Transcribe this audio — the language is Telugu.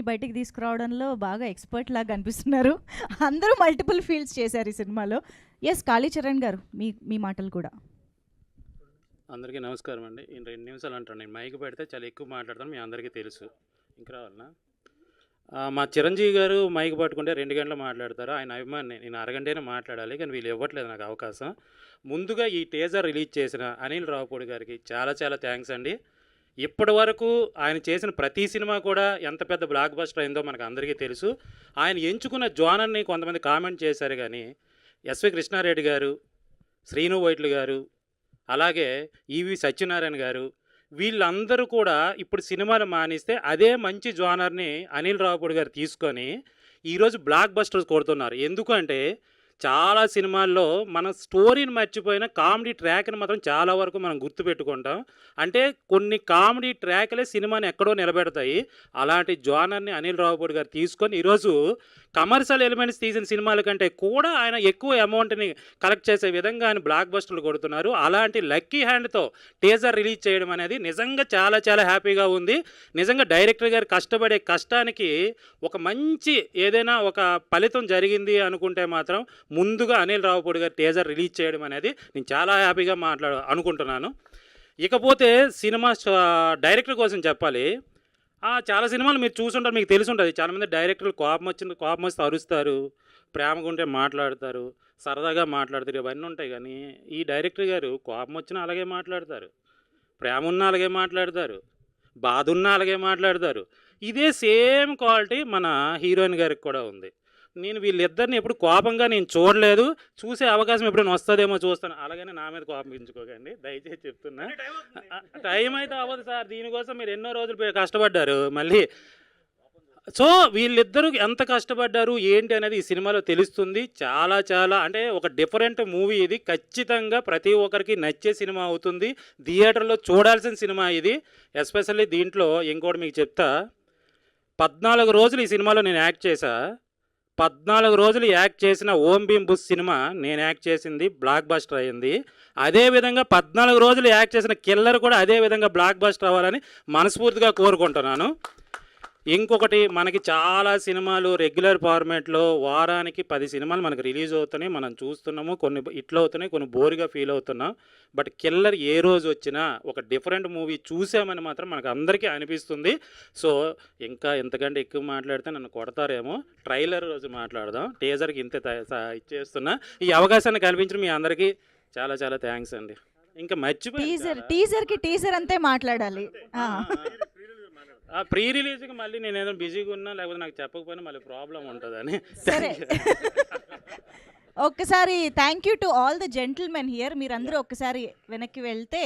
బయటికి తీసుకురావడంలో బాగా ఎక్స్‌పర్ట్ లాగా కనిపిస్తున్నారు. అందరూ మల్టిపుల్ ఫీల్డ్స్ చేశారు ఈ సినిమాలో. యెస్, కాళీచరణ్ గారు మీ మీ మాటలు కూడా. అందరికీ నమస్కారం అండి. నేను 2 నిమిషాలు అంటాను. నేను మైక్ పెడితే చాలా ఎక్కువ మాట్లాడతాను, మీ అందరికీ తెలుసు. ఇంకా రావాలనా? మా చిరంజీవి గారు మైక్ పట్టుకుంటే 2 గంటలు మాట్లాడతారు. ఆయన అభిమాని. నేను అరగంటైనా మాట్లాడాలి, కానీ వీళ్ళు ఇవ్వట్లేదు నాకు అవకాశం. ముందుగా ఈ టీజర్ రిలీజ్ చేసిన అనిల్ రావిపూడి గారికి చాలా చాలా థ్యాంక్స్ అండి. ఇప్పటి వరకు ఆయన చేసిన ప్రతి సినిమా కూడా ఎంత పెద్ద బ్లాక్ బస్టర్ అయిందో మనకు అందరికీ తెలుసు. ఆయన ఎంచుకున్న జోనర్ని కొంతమంది కామెంట్ చేశారు, కానీ ఎస్వి కృష్ణారెడ్డి గారు, శ్రీను వైట్ల గారు, అలాగే ఈవి సత్యనారాయణ గారు, వీళ్ళందరూ కూడా ఇప్పుడు సినిమాలు మానేస్తే అదే మంచి జోనర్ని అనిల్ రావిపూడి గారు తీసుకొని ఈరోజు బ్లాక్ బస్టర్స్ కొడుతున్నారు. ఎందుకంటే చాలా సినిమాల్లో మన స్టోరీని మర్చిపోయిన కామెడీ ట్రాక్ని మాత్రం చాలా వరకు మనం గుర్తుపెట్టుకుంటాం. అంటే కొన్ని కామెడీ ట్రాక్లే సినిమాని ఎక్కడో నిలబెడతాయి. అలాంటి జోనర్ని అనిల్ రావిపూడి గారు తీసుకొని ఈరోజు కమర్షియల్ ఎలిమెంట్స్ తీసిన సినిమాల కంటే కూడా ఆయన ఎక్కువ అమౌంట్ని కలెక్ట్ చేసే విధంగా ఆయన బ్లాక్ బస్టర్లు కొడుతున్నారు. అలాంటి లక్కీ హ్యాండ్తో టీజర్ రిలీజ్ చేయడం అనేది నిజంగా చాలా చాలా హ్యాపీగా ఉంది. నిజంగా డైరెక్టర్ గారు కష్టపడే కష్టానికి ఒక మంచి ఏదైనా ఒక ఫలితం జరిగింది అనుకుంటే మాత్రం ముందుగా అనిల్ రావిపూడి గారు టీజర్ రిలీజ్ చేయడం అనేది నేను చాలా హ్యాపీగా అనుకుంటున్నాను. ఇకపోతే సినిమా డైరెక్టర్ కోసం చెప్పాలి. చాలా సినిమాలు మీరు చూసుంటారు, మీకు తెలిసి ఉంటుంది. చాలామంది డైరెక్టర్లు కోపం వస్తే అరుస్తారు, ప్రేమగా ఉంటే మాట్లాడతారు, సరదాగా మాట్లాడతారు, ఇవన్నీ ఉంటాయి. కానీ ఈ డైరెక్టర్ గారు కోపం వచ్చినా అలాగే మాట్లాడతారు, ప్రేమ ఉన్నా అలాగే మాట్లాడతారు, బాధ ఉన్నా అలాగే మాట్లాడతారు. ఇదే సేమ్ క్వాలిటీ మన హీరోయిన్ గారికి కూడా ఉంది. నేను వీళ్ళిద్దరిని ఎప్పుడు కోపంగా నేను చూడలేదు. చూసే అవకాశం ఎప్పుడైనా వస్తుందేమో చూస్తాను. అలాగని నా మీద కోపించుకోకండి, దయచేసి చెప్తున్నా. టైం అయితే అవ్వదు సార్, దీనికోసం మీరు ఎన్నో రోజులు కష్టపడ్డారు. మళ్ళీ సో వీళ్ళిద్దరూ ఎంత కష్టపడ్డారు ఏంటి అనేది ఈ సినిమాలో తెలుస్తుంది. చాలా చాలా అంటే ఒక డిఫరెంట్ మూవీ ఇది. ఖచ్చితంగా ప్రతి ఒక్కరికి నచ్చే సినిమా అవుతుంది. థియేటర్లో చూడాల్సిన సినిమా ఇది. ఎస్పెషల్లీ దీంట్లో ఇంకోటి మీకు చెప్తా, 14 రోజులు ఈ సినిమాలో నేను యాక్ట్ చేశా. 14 రోజులు యాక్ట్ చేసిన ఓం భీమ్ బుస్ సినిమా నేను యాక్ట్ చేసింది బ్లాక్ బస్టర్ అయ్యింది. అదేవిధంగా 14 రోజులు యాక్ట్ చేసిన కిల్లర్ కూడా అదేవిధంగా బ్లాక్ బస్టర్ అవ్వాలని మనస్ఫూర్తిగా కోరుకుంటున్నాను. ఇంకొకటి, మనకి చాలా సినిమాలు రెగ్యులర్ ఫార్మాట్లో వారానికి 10 సినిమాలు మనకు రిలీజ్ అవుతున్నాయి, మనం చూస్తున్నాము. కొన్ని ఇట్లా అవుతున్నాయి, కొన్ని బోర్గా ఫీల్ అవుతున్నాం. బట్ కిల్లర్ ఏ రోజు వచ్చినా ఒక డిఫరెంట్ మూవీ చూసామని మాత్రం మనకు అందరికీ అనిపిస్తుంది. సో ఇంకా ఎంతకంటే ఎక్కువ మాట్లాడితే నన్ను కొడతారేమో. ట్రైలర్ రోజు మాట్లాడదాం. టీజర్కి ఇంతే ఇచ్చేస్తున్నా. ఈ అవకాశాన్ని కల్పించిన మీ అందరికీ చాలా చాలా థ్యాంక్స్ అండి. ఇంకా మర్చిపోయి టీజర్ అంతే మాట్లాడాలి. ప్రీ రిలీజ్కి మళ్ళీ నేను ఏదైనా బిజీగా ఉన్నా, లేకపోతే నాకు చెప్పకపోయినా మళ్ళీ ప్రాబ్లం ఉంటుందని. సరే, ఒక్కసారి thank you to all the gentlemen here. మీరందరూ ఒక్కసారి వెనక్కి వెళ్తే